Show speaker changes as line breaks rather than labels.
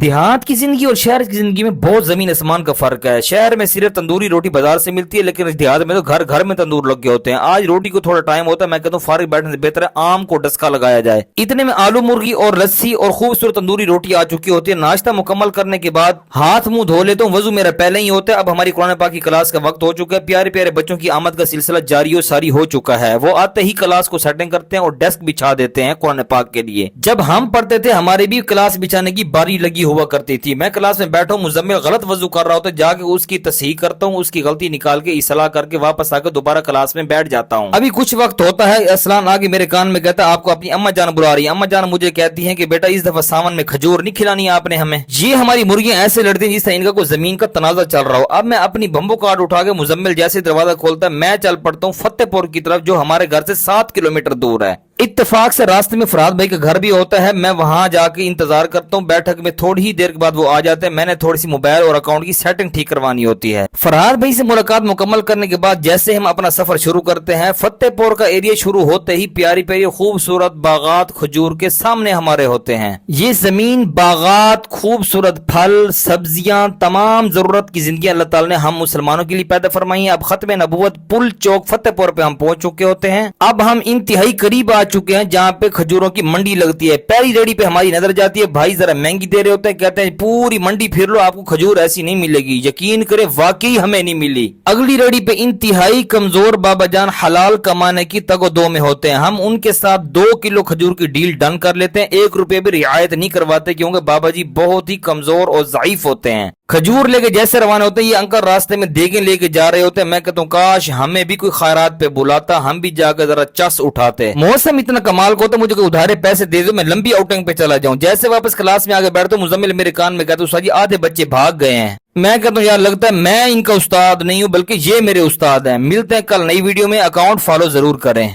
دیہات کی زندگی اور شہر کی زندگی میں بہت زمین آسمان کا فرق ہے۔ شہر میں صرف تندوری روٹی بازار سے ملتی ہے، لیکن دیہات میں تو گھر گھر میں تندور لگے ہوتے ہیں۔ آج روٹی کو تھوڑا ٹائم ہوتا ہے، میں کہتا ہوں فارغ بیٹھنے سے بہتر ہے آم کو ڈسکا لگایا جائے۔ اتنے میں آلو مرغی اور لسی اور خوبصورت تندوری روٹی آ چکی ہوتی ہے۔ ناشتہ مکمل کرنے کے بعد ہاتھ منہ دھو لیتا ہوں، وضو میرا پہلے ہی ہوتا ہے۔ اب ہماری قرآن پاک کی کلاس کا وقت ہو چکا ہے۔ پیارے پیارے بچوں کی آمد کا سلسلہ جاری و ساری ہو چکا ہے۔ وہ آتے ہی کلاس کو سیٹنگ کرتے ہیں اور ڈیسک بچھا دیتے ہیں قرآن پاک کے لیے۔ جب ہم پڑھتے تھے ہمارے بھی کلاس بچھانے کی باری لگی ہوا کرتی تھی۔ میں کلاس میں بیٹھا ہوں، مزمل غلط وضو کر رہا ہوتا ہے، جا کے اس کی تصحیح کرتا ہوں، اس کی غلطی نکال کے اصلاح کر کے واپس آ کے دوبارہ کلاس میں بیٹھ جاتا ہوں۔ ابھی کچھ وقت ہوتا ہے، اسلام آگے میرے کان میں کہتا ہے آپ کو اپنی اما جان بلا رہی ہے۔ اما جان مجھے کہتی ہیں کہ بیٹا اس دفعہ ساون میں کھجور نہیں کھلانی آپ نے ہمیں۔ یہ ہماری مرغیاں ایسے لڑتی ہیں جس طرح ان کا کوئی زمین کا تنازع چل رہا ہو۔ اب میں اپنی بمبو کارڈ اٹھا کے مزمل جیسے دروازہ کھولتا ہے میں چل پڑتا ہوں فتح پور کی طرف، جو ہمارے گھر سے 7 کلومیٹر دور ہے۔ اتفاق سے راستے میں فراد بھائی کا گھر بھی ہوتا ہے، میں وہاں جا کے انتظار کرتا ہوں۔ بیٹھک میں تھوڑی ہی دیر کے بعد وہ آ جاتے ہیں۔ میں نے تھوڑی سی موبائل اور اکاؤنٹ کی سیٹنگ ٹھیک کروانی ہوتی ہے۔ فراد بھائی سے ملاقات مکمل کرنے کے بعد جیسے ہم اپنا سفر شروع کرتے ہیں، فتح پور کا ایریا شروع ہوتے ہی پیاری پیاری خوبصورت باغات کھجور کے سامنے ہمارے ہوتے ہیں۔ یہ زمین، باغات، خوبصورت پھل، سبزیاں، تمام ضرورت کی زندگی اللہ تعالی نے ہم مسلمانوں کے لیے پیدا فرمائی ہے۔ اب ختم نبوت پل چوک فتح پور پہ ہم پہنچ چکے ہوتے ہیں۔ اب ہم انتہائی قریب آ چکے ہیں جہاں پہ کھجوروں کی منڈی لگتی ہے۔ پہلی ریڑھی پہ ہماری نظر جاتی ہے، بھائی ذرا مہنگی دے رہے ہوتے ہیں، کہتے ہیں پوری منڈی پھر لو آپ کو کھجور ایسی نہیں ملے گی۔ یقین کرے واقعی ہمیں نہیں ملی۔ اگلی ریڑھی پہ انتہائی کمزور بابا جان حلال کمانے کی تگ و دو میں ہوتے ہیں۔ ہم ان کے ساتھ 2 کلو کھجور کی ڈیل ڈن کر لیتے ہیں، 1 روپے بھی رعایت نہیں کرواتے کیونکہ بابا جی بہت ہی کمزور اور ضعیف ہوتے ہیں۔ کھجور لے کے جیسے روانہ ہوتے ہیں، یہ انکل راستے میں دیگیں لے کے جا رہے ہوتے ہیں۔ میں کہتا ہوں کاش ہمیں بھی کوئی خیرات پہ بلاتا، ہم بھی جا کے ذرا چس اٹھاتے۔ موسم اتنا کمال کو ہوتا ہے، مجھے کوئی ادھارے پیسے دے دو میں لمبی آؤٹنگ پہ چلا جاؤں۔ جیسے واپس کلاس میں آگے بیٹھتا ہوں، مزمل میرے کان میں کہتا ہوں سر جی آدھے بچے بھاگ گئے ہیں۔ میں کہتا ہوں یار لگتا ہے میں ان کا استاد نہیں ہوں بلکہ یہ میرے استاد ہیں۔ ملتے ہیں کل نئی ویڈیو میں، اکاؤنٹ فالو ضرور کریں۔